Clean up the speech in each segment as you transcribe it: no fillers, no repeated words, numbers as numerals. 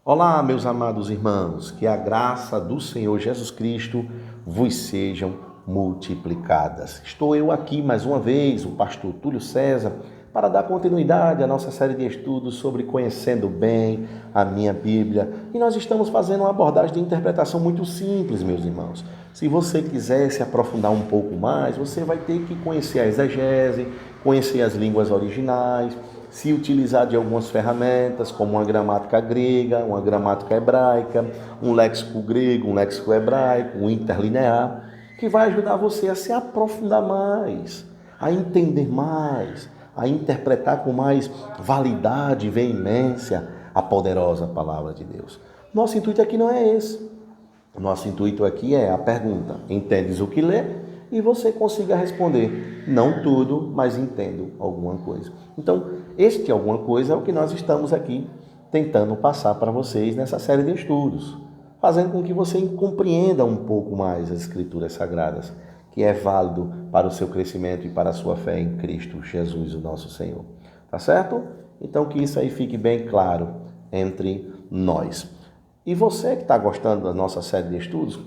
Olá, meus amados irmãos, que a graça do Senhor Jesus Cristo vos sejam multiplicadas. Estou eu aqui mais uma vez, o pastor Túlio César, para dar continuidade à nossa série de estudos sobre conhecendo bem a minha Bíblia. E nós estamos fazendo uma abordagem de interpretação muito simples, meus irmãos. Se você quiser se aprofundar um pouco mais, você vai ter que conhecer a exegese, conhecer as línguas originais, se utilizar de algumas ferramentas, como uma gramática grega, uma gramática hebraica, um léxico grego, um léxico hebraico, um interlinear, que vai ajudar você a se aprofundar mais, a entender mais, a interpretar com mais validade e veemência a poderosa palavra de Deus. Nosso intuito aqui não é esse. Nosso intuito aqui é a pergunta: entendes o que lê? E você consiga responder, não tudo, mas entendo alguma coisa. Então, este alguma coisa é o que nós estamos aqui tentando passar para vocês nessa série de estudos, fazendo com que você compreenda um pouco mais as Escrituras Sagradas, que é válido para o seu crescimento e para a sua fé em Cristo Jesus, o nosso Senhor. Tá certo? Então, que isso aí fique bem claro entre nós. E você que está gostando da nossa série de estudos,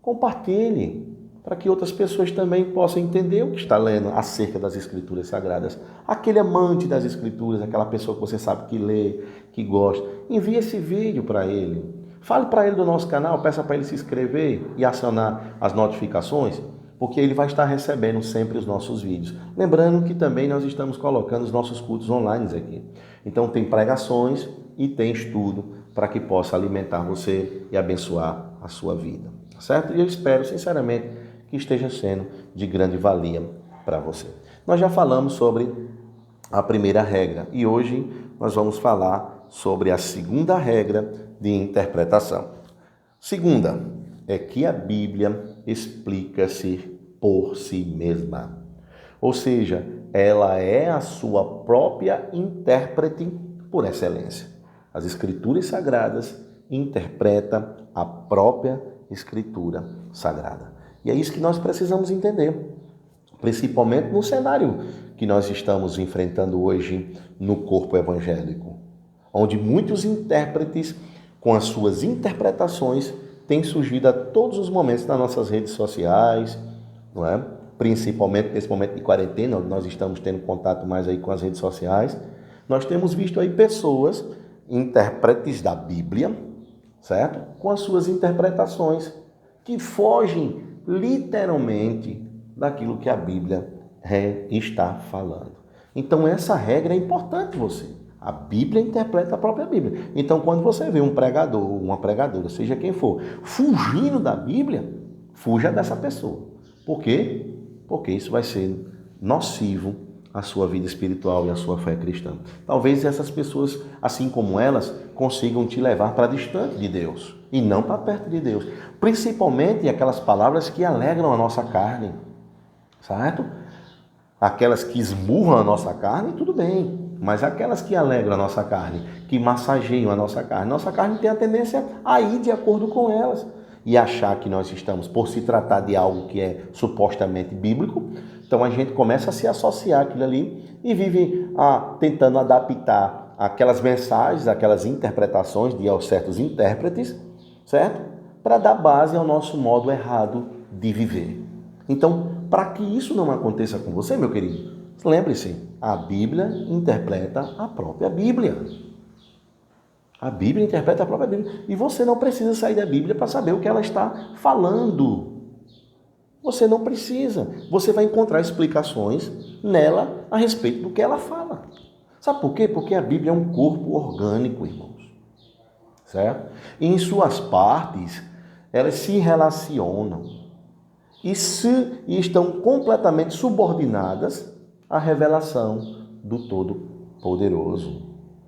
compartilhe, para que outras pessoas também possam entender o que está lendo acerca das Escrituras Sagradas. Aquele amante das Escrituras, aquela pessoa que você sabe que lê, que gosta, envie esse vídeo para ele. Fale para ele do nosso canal, peça para ele se inscrever e acionar as notificações, porque ele vai estar recebendo sempre os nossos vídeos. Lembrando que também nós estamos colocando os nossos cultos online aqui. Então tem pregações e tem estudo para que possa alimentar você e abençoar a sua vida. Certo? E eu espero, sinceramente, que esteja sendo de grande valia para você. Nós já falamos sobre a primeira regra e hoje nós vamos falar sobre a segunda regra de interpretação. Segunda é que a Bíblia explica-se por si mesma. Ou seja, ela é a sua própria intérprete por excelência. As Escrituras Sagradas interpretam a própria Escritura Sagrada. E é isso que nós precisamos entender, principalmente no cenário que nós estamos enfrentando hoje no corpo evangélico, onde muitos intérpretes, com as suas interpretações, têm surgido a todos os momentos nas nossas redes sociais, não é? Principalmente nesse momento de quarentena, onde nós estamos tendo contato mais aí com as redes sociais. Nós temos visto aí pessoas, intérpretes da Bíblia, certo? Com as suas interpretações, que fogem literalmente daquilo que a Bíblia está falando. Então essa regra é importante você. A Bíblia interpreta a própria Bíblia. Então quando você vê um pregador ou uma pregadora, seja quem for, fugindo da Bíblia, fuja dessa pessoa. Por quê? Porque isso vai ser nocivo à sua vida espiritual e à sua fé cristã. Talvez essas pessoas, assim como elas, consigam te levar para distante de Deus e não para perto de Deus. Principalmente aquelas palavras que alegram a nossa carne, certo? Aquelas que esmurram a nossa carne, tudo bem. Mas aquelas que alegram a nossa carne, que massageiam a nossa carne tem a tendência a ir de acordo com elas e achar que nós estamos, por se tratar de algo que é supostamente bíblico, então a gente começa a se associar àquilo ali e vive tentando adaptar aquelas mensagens, aquelas interpretações de certos intérpretes, certo? Para dar base ao nosso modo errado de viver. Então, para que isso não aconteça com você, meu querido, lembre-se, a Bíblia interpreta a própria Bíblia. A Bíblia interpreta a própria Bíblia. E você não precisa sair da Bíblia para saber o que ela está falando. Você não precisa. Você vai encontrar explicações nela a respeito do que ela fala. Sabe por quê? Porque a Bíblia é um corpo orgânico, irmãos. Certo? E em suas partes, elas se relacionam e estão completamente subordinadas à revelação do Todo-Poderoso.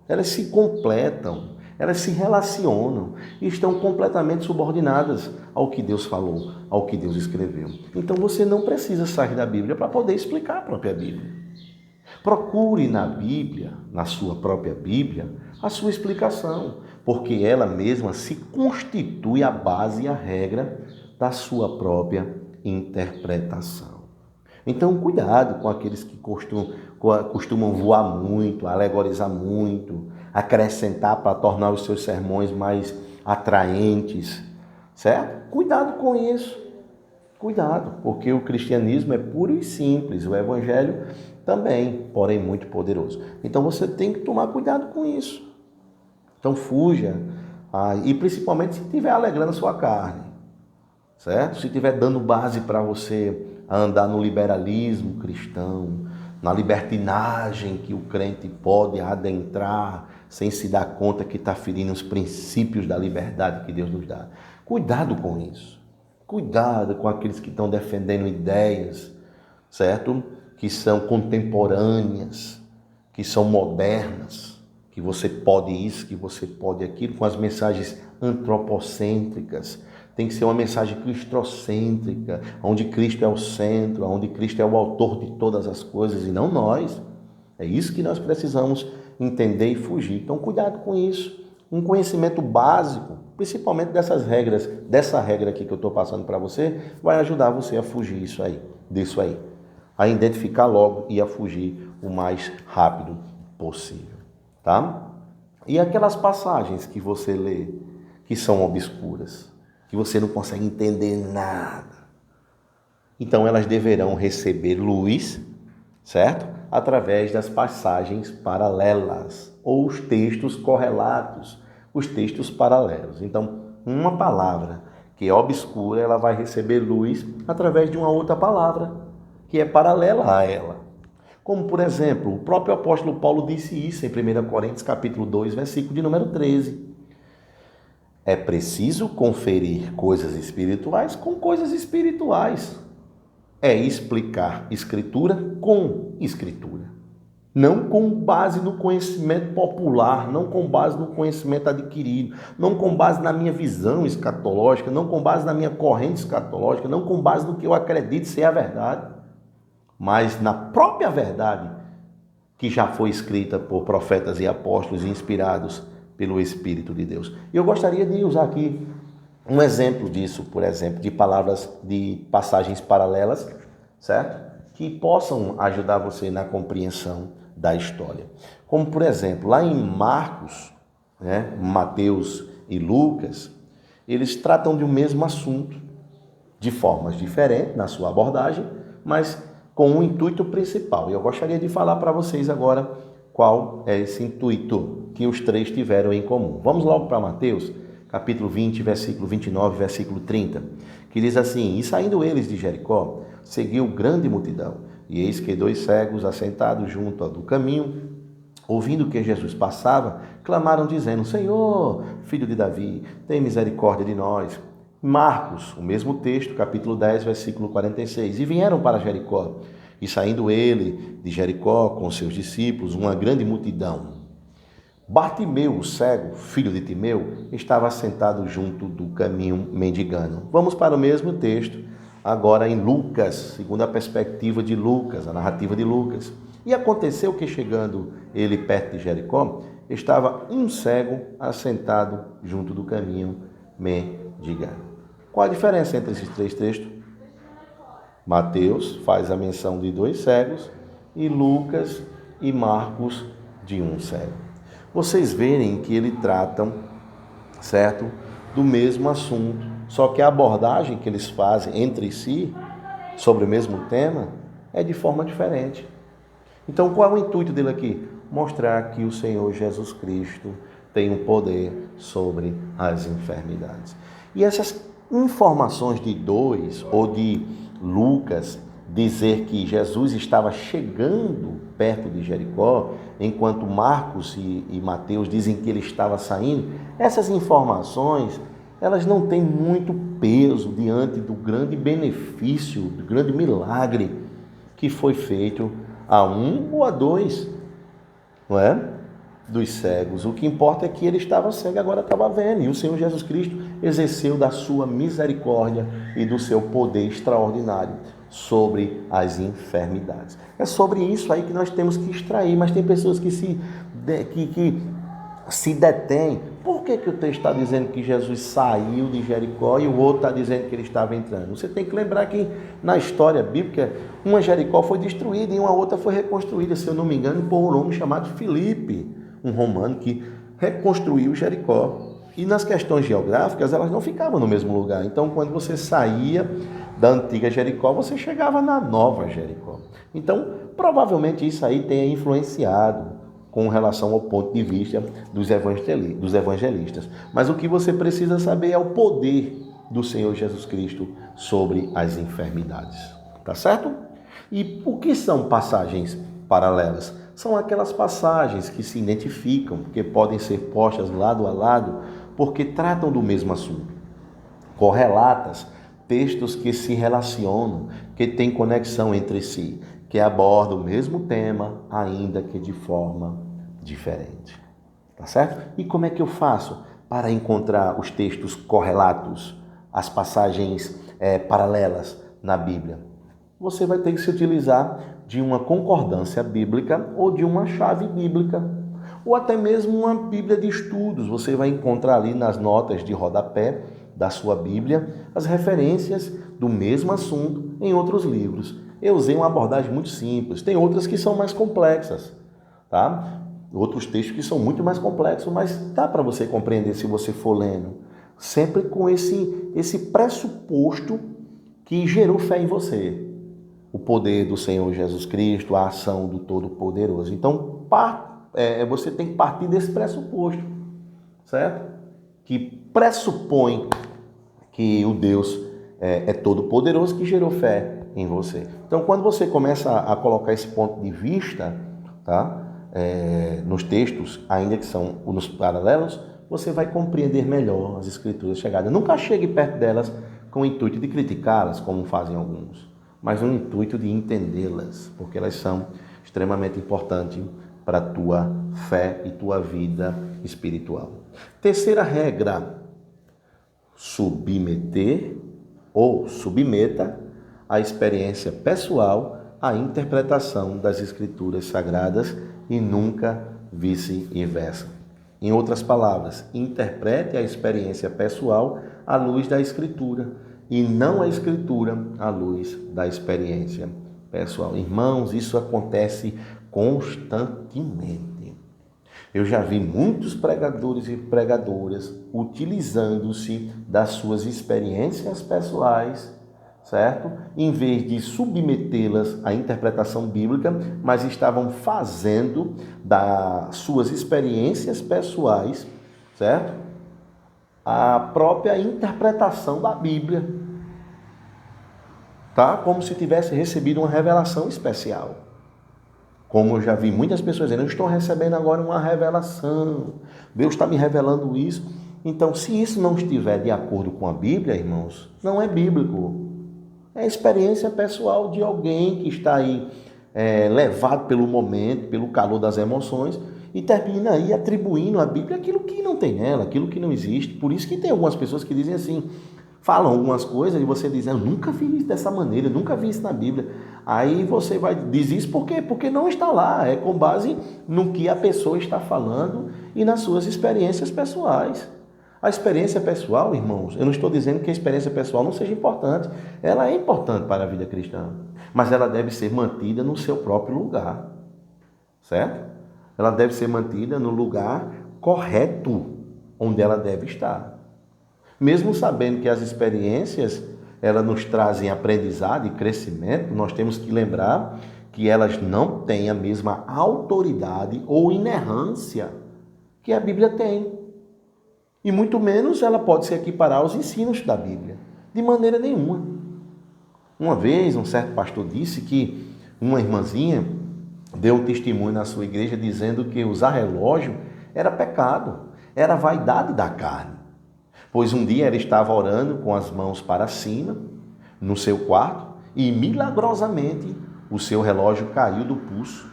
Elas se completam, elas se relacionam e estão completamente subordinadas ao que Deus falou, ao que Deus escreveu. Então você não precisa sair da Bíblia para poder explicar a própria Bíblia. Procure na Bíblia, na sua própria Bíblia, a sua explicação, porque ela mesma se constitui a base e a regra da sua própria interpretação. Então, cuidado com aqueles que costumam voar muito, alegorizar muito, acrescentar para tornar os seus sermões mais atraentes, certo? Cuidado com isso. Cuidado, porque o cristianismo é puro e simples, o evangelho também, porém muito poderoso. Então você tem que tomar cuidado com isso. Então fuja, e principalmente se estiver alegrando a sua carne, certo? Se estiver dando base para você andar no liberalismo cristão, na libertinagem que o crente pode adentrar sem se dar conta que está ferindo os princípios da liberdade que Deus nos dá. Cuidado com isso. Cuidado com aqueles que estão defendendo ideias, certo? Que são contemporâneas, que são modernas, que você pode isso, que você pode aquilo, com as mensagens antropocêntricas. Tem que ser uma mensagem cristocêntrica, onde Cristo é o centro, onde Cristo é o autor de todas as coisas e não nós. É isso que nós precisamos entender e fugir. Então, cuidado com isso. Um conhecimento básico, principalmente dessas regras, dessa regra aqui que eu estou passando para você, vai ajudar você a fugir disso aí. A identificar logo e a fugir o mais rápido possível. Tá? E aquelas passagens que você lê, que são obscuras, que você não consegue entender nada. Então elas deverão receber luz, certo? Através das passagens paralelas, ou os textos correlatos, os textos paralelos. Então, uma palavra que é obscura, ela vai receber luz através de uma outra palavra, que é paralela a ela. Como, por exemplo, o próprio apóstolo Paulo disse isso em 1 Coríntios capítulo 2, versículo de número 13. É preciso conferir coisas espirituais com coisas espirituais. É explicar escritura com escritura. Não com base no conhecimento popular, não com base no conhecimento adquirido, não com base na minha visão escatológica, não com base na minha corrente escatológica, não com base no que eu acredito ser a verdade, mas na própria verdade que já foi escrita por profetas e apóstolos inspirados pelo Espírito de Deus. E eu gostaria de usar aqui um exemplo disso, por exemplo, de palavras, de passagens paralelas, certo? Que possam ajudar você na compreensão da história. Como, por exemplo, lá em Marcos, Mateus e Lucas, eles tratam de um mesmo assunto, de formas diferentes na sua abordagem, mas com um intuito principal. E eu gostaria de falar para vocês agora qual é esse intuito que os três tiveram em comum. Vamos logo para Mateus, capítulo 20, versículo 29, versículo 30, que diz assim: E saindo eles de Jericó, seguiu grande multidão, e eis que 2 cegos, assentados junto do caminho, ouvindo que Jesus passava, clamaram dizendo: Senhor, filho de Davi, tem misericórdia de nós. Marcos, o mesmo texto, capítulo 10, versículo 46. E vieram para Jericó, e saindo ele de Jericó com seus discípulos, uma grande multidão. Bartimeu, o cego, filho de Timeu, estava sentado junto do caminho mendigando. Vamos para o mesmo texto, agora em Lucas, segundo a perspectiva de Lucas, a narrativa de Lucas. E aconteceu que, chegando ele perto de Jericó, estava um cego assentado junto do caminho mendigando. Qual a diferença entre esses três textos? Mateus faz a menção de 2 cegos e Lucas e Marcos de um cego. Vocês verem que eles tratam, certo, do mesmo assunto, só que a abordagem que eles fazem entre si sobre o mesmo tema é de forma diferente. Então, qual é o intuito dele aqui? Mostrar que o Senhor Jesus Cristo tem um poder sobre as enfermidades. E essas informações de 2 ou de Lucas dizer que Jesus estava chegando perto de Jericó, enquanto Marcos e Mateus dizem que ele estava saindo, essas informações, elas não têm muito peso diante do grande benefício, do grande milagre que foi feito a 1 ou a 2, não é? Dos cegos. O que importa é que ele estava cego e agora estava vendo. E o Senhor Jesus Cristo exerceu da sua misericórdia e do seu poder extraordinário sobre as enfermidades. É sobre isso aí que nós temos que extrair. Mas tem pessoas que se detêm. Por que o texto está dizendo que Jesus saiu de Jericó e o outro está dizendo que ele estava entrando? Você tem que lembrar que na história bíblica, uma Jericó foi destruída e uma outra foi reconstruída, se eu não me engano, por um homem chamado Filipe. um romano que reconstruiu Jericó. E nas questões geográficas, elas não ficavam no mesmo lugar. Então, quando você saía da antiga Jericó, você chegava na nova Jericó. Então, provavelmente isso aí tenha influenciado com relação ao ponto de vista dos evangelistas. Mas o que você precisa saber é o poder do Senhor Jesus Cristo sobre as enfermidades. Tá certo? E o que são passagens paralelas? São aquelas passagens que se identificam, que podem ser postas lado a lado, porque tratam do mesmo assunto. Correlatas, textos que se relacionam, que têm conexão entre si, que abordam o mesmo tema, ainda que de forma diferente. Tá certo? E como é que eu faço para encontrar os textos correlatos, as passagens paralelas na Bíblia? Você vai ter que se utilizar de uma concordância bíblica ou de uma chave bíblica, ou até mesmo uma Bíblia de estudos. Você vai encontrar ali nas notas de rodapé da sua Bíblia as referências do mesmo assunto em outros livros. Eu usei uma abordagem muito simples, tem outras que são mais complexas, tá? Outros textos que são muito mais complexos, mas dá para você compreender se você for lendo, sempre com esse pressuposto que gerou fé em você. O poder do Senhor Jesus Cristo, a ação do Todo-Poderoso. Então, você tem que partir desse pressuposto, certo? Que pressupõe que o Deus é todo-poderoso, que gerou fé em você. Então, quando você começa a colocar esse ponto de vista, tá? Nos textos, ainda que são nos paralelos, você vai compreender melhor as Escrituras chegadas. Nunca chegue perto delas com o intuito de criticá-las, como fazem alguns, mas no intuito de entendê-las, porque elas são extremamente importantes para a tua fé e tua vida espiritual. Terceira regra: submeter ou submeta a experiência pessoal à interpretação das Escrituras Sagradas e nunca vice-versa. Em outras palavras, interprete a experiência pessoal à luz da Escritura e não a Escritura à luz da experiência pessoal. Irmãos, isso acontece constantemente. Eu já vi muitos pregadores e pregadoras utilizando-se das suas experiências pessoais, certo? Em vez de submetê-las à interpretação bíblica, mas estavam fazendo das suas experiências pessoais, certo? A própria interpretação da Bíblia, tá? Como se tivesse recebido uma revelação especial. Como eu já vi muitas pessoas dizendo, eu estou recebendo agora uma revelação, Deus está me revelando isso. Então, se isso não estiver de acordo com a Bíblia, irmãos, não é bíblico. É a experiência pessoal de alguém que está aí levado pelo momento, pelo calor das emoções, e termina aí atribuindo à Bíblia aquilo que não tem nela, aquilo que não existe. Por isso que tem algumas pessoas que dizem assim, falam algumas coisas e você diz, eu nunca vi isso dessa maneira, eu nunca vi isso na Bíblia. Aí você diz isso por quê? Porque não está lá, é com base no que a pessoa está falando e nas suas experiências pessoais. A experiência pessoal, irmãos, eu não estou dizendo que a experiência pessoal não seja importante. Ela é importante para a vida cristã, mas ela deve ser mantida no seu próprio lugar, certo? Ela deve ser mantida no lugar correto, onde ela deve estar. Mesmo sabendo que as experiências, elas nos trazem aprendizado e crescimento, nós temos que lembrar que elas não têm a mesma autoridade ou inerrância que a Bíblia tem. E muito menos ela pode se equiparar aos ensinos da Bíblia, de maneira nenhuma. Uma vez, um certo pastor disse que uma irmãzinha deu um testemunho na sua igreja dizendo que usar relógio era pecado, era vaidade da carne. Pois um dia ela estava orando com as mãos para cima, no seu quarto, e milagrosamente o seu relógio caiu do pulso.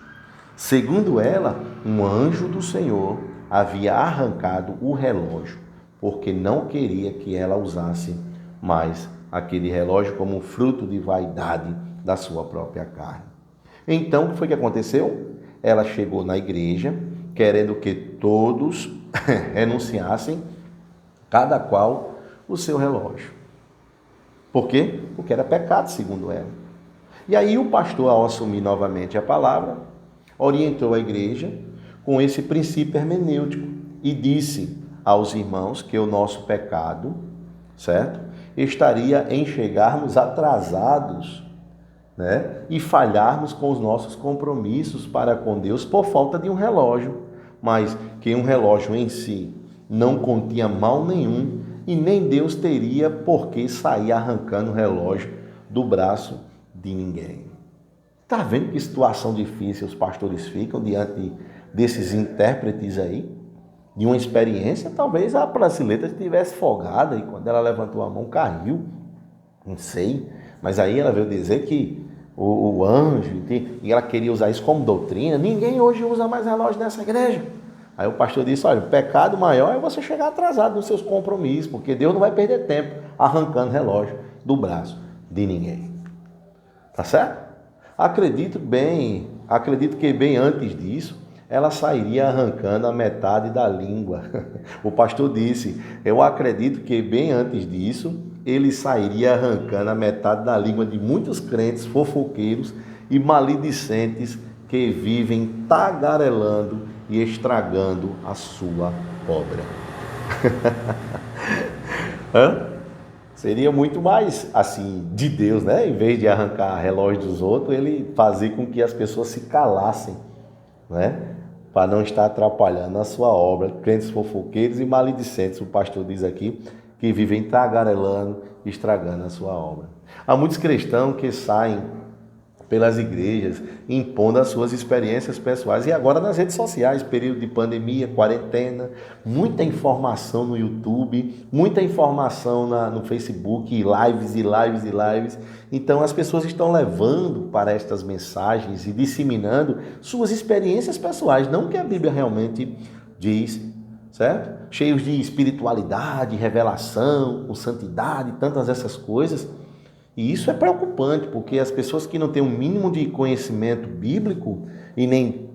Segundo ela, um anjo do Senhor havia arrancado o relógio, porque não queria que ela usasse mais aquele relógio como fruto de vaidade da sua própria carne. Então, o que foi que aconteceu? Ela chegou na igreja, querendo que todos renunciassem, cada qual o seu relógio. Por quê? Porque era pecado, segundo ela. E aí o pastor, ao assumir novamente a palavra, orientou a igreja com esse princípio hermenêutico e disse aos irmãos que o nosso pecado, certo, estaria em chegarmos atrasados, né, e falharmos com os nossos compromissos para com Deus por falta de um relógio, mas que um relógio em si não continha mal nenhum e nem Deus teria por que sair arrancando o relógio do braço de ninguém. Está vendo que situação difícil os pastores ficam diante desses intérpretes aí? De uma experiência, talvez a braceleta estivesse folgada e quando ela levantou a mão caiu, não sei, mas aí ela veio dizer que o anjo, e ela queria usar isso como doutrina. Ninguém hoje usa mais relógio nessa igreja. Aí o pastor disse, olha, o pecado maior é você chegar atrasado nos seus compromissos, porque Deus não vai perder tempo arrancando relógio do braço de ninguém. Tá certo? Acredito que bem antes disso, ela sairia arrancando a metade da língua. O pastor disse, eu acredito que bem antes disso, ele sairia arrancando a metade da língua de muitos crentes fofoqueiros e maledicentes que vivem tagarelando e estragando a sua obra. Seria muito mais assim de Deus, né? Em vez de arrancar relógio dos outros, ele fazer com que as pessoas se calassem, né? Para não estar atrapalhando a sua obra. Crentes fofoqueiros e maledicentes, o pastor diz aqui, que vivem tagarelando e estragando a sua obra. Há muitos cristãos que saem pelas igrejas, impondo as suas experiências pessoais. E agora nas redes sociais, período de pandemia, quarentena, muita informação no YouTube, muita informação no Facebook, lives. Então as pessoas estão levando para estas mensagens e disseminando suas experiências pessoais, não o que a Bíblia realmente diz, certo? Cheios de espiritualidade, revelação, com santidade, tantas essas coisas. E isso é preocupante, porque as pessoas que não têm um mínimo de conhecimento bíblico e nem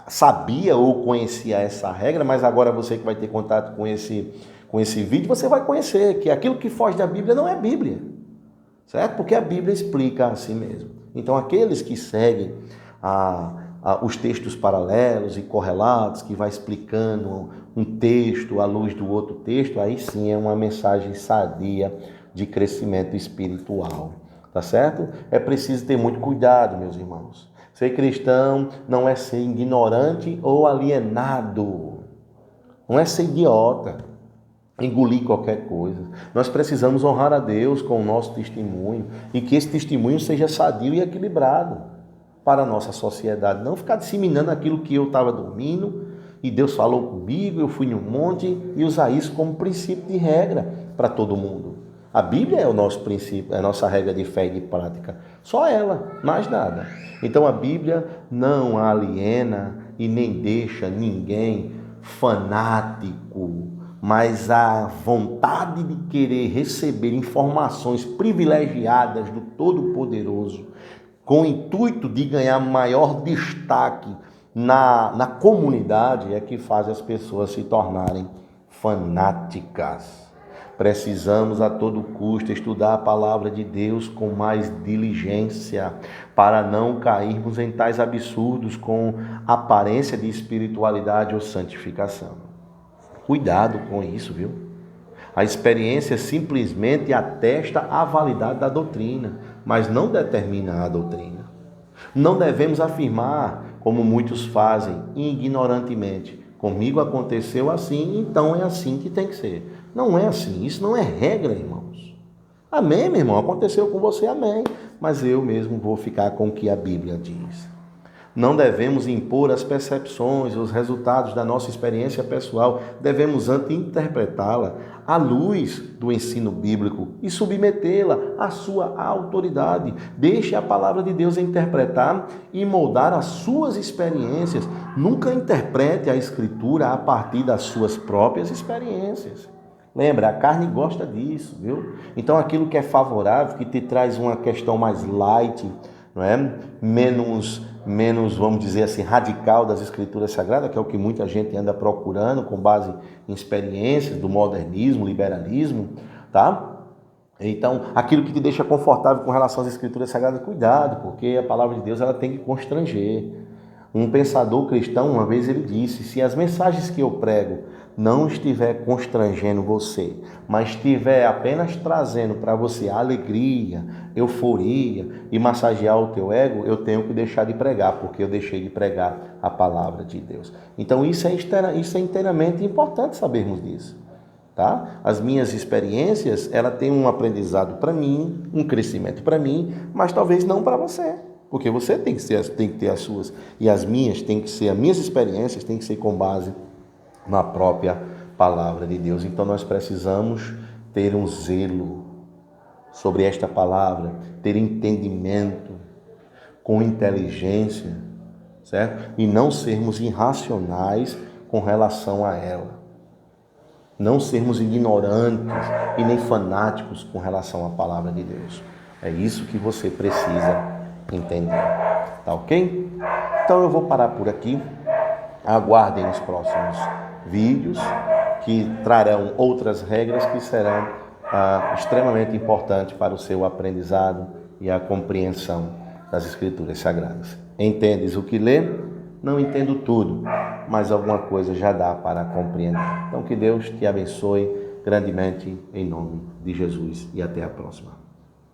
sabia ou conhecia essa regra, mas agora você que vai ter contato com esse vídeo, você vai conhecer que aquilo que foge da Bíblia não é Bíblia, certo? Porque a Bíblia explica assim mesmo. Então aqueles que seguem os textos paralelos e correlatos, que vai explicando um texto à luz do outro texto, aí sim é uma mensagem sadia de crescimento espiritual, tá certo? É preciso ter muito cuidado, meus irmãos. Ser cristão não é ser ignorante ou alienado, não é ser idiota, engolir qualquer coisa. Nós precisamos honrar a Deus com o nosso testemunho e que esse testemunho seja sadio e equilibrado para a nossa sociedade, não ficar disseminando aquilo que eu estava dormindo e Deus falou comigo, eu fui em um monte e usar isso como princípio de regra para todo mundo. A Bíblia é o nosso princípio, é a nossa regra de fé e de prática. Só ela, mais nada. Então a Bíblia não aliena e nem deixa ninguém fanático, mas a vontade de querer receber informações privilegiadas do Todo-Poderoso, com o intuito de ganhar maior destaque na comunidade, é que faz as pessoas se tornarem fanáticas. Precisamos a todo custo estudar a palavra de Deus com mais diligência, para não cairmos em tais absurdos com aparência de espiritualidade ou santificação. Cuidado com isso, viu? A experiência simplesmente atesta a validade da doutrina, mas não determina a doutrina. Não devemos afirmar, como muitos fazem, ignorantemente, comigo aconteceu assim, então é assim que tem que ser. Não é assim, isso não é regra, irmãos. Amém, meu irmão? Aconteceu com você, amém. Mas eu mesmo vou ficar com o que a Bíblia diz. Não devemos impor as percepções, os resultados da nossa experiência pessoal. Devemos antes interpretá-la à luz do ensino bíblico e submetê-la à sua autoridade. Deixe a palavra de Deus interpretar e moldar as suas experiências. Nunca interprete a Escritura a partir das suas próprias experiências. Lembra, a carne gosta disso, viu? Então aquilo que é favorável, que te traz uma questão mais light, não é? Menos, vamos dizer assim, radical das Escrituras Sagradas, que é o que muita gente anda procurando com base em experiências do modernismo, liberalismo, tá? Então, aquilo que te deixa confortável com relação às Escrituras Sagradas, cuidado, porque a palavra de Deus ela tem que constranger. Um pensador cristão, uma vez ele disse, se as mensagens que eu prego não estiver constrangendo você, mas estiver apenas trazendo para você alegria, euforia e massagear o teu ego, eu tenho que deixar de pregar, porque eu deixei de pregar a palavra de Deus. Então isso é inteiramente importante sabermos disso. Tá? As minhas experiências, ela tem um aprendizado para mim, um crescimento para mim, mas talvez não para você. Porque você tem que ter as suas, e as minhas as minhas experiências têm que ser com base na própria palavra de Deus. Então nós precisamos ter um zelo sobre esta palavra, ter entendimento, com inteligência, certo? E não sermos irracionais com relação a ela. Não sermos ignorantes e nem fanáticos com relação à palavra de Deus. É isso que você precisa entender. Tá ok? Então eu vou parar por aqui. Aguardem os próximos vídeos que trarão outras regras que serão extremamente importantes para o seu aprendizado e a compreensão das Escrituras Sagradas. Entendes o que lê? Não entendo tudo, mas alguma coisa já dá para compreender. Então que Deus te abençoe grandemente em nome de Jesus e até a próxima.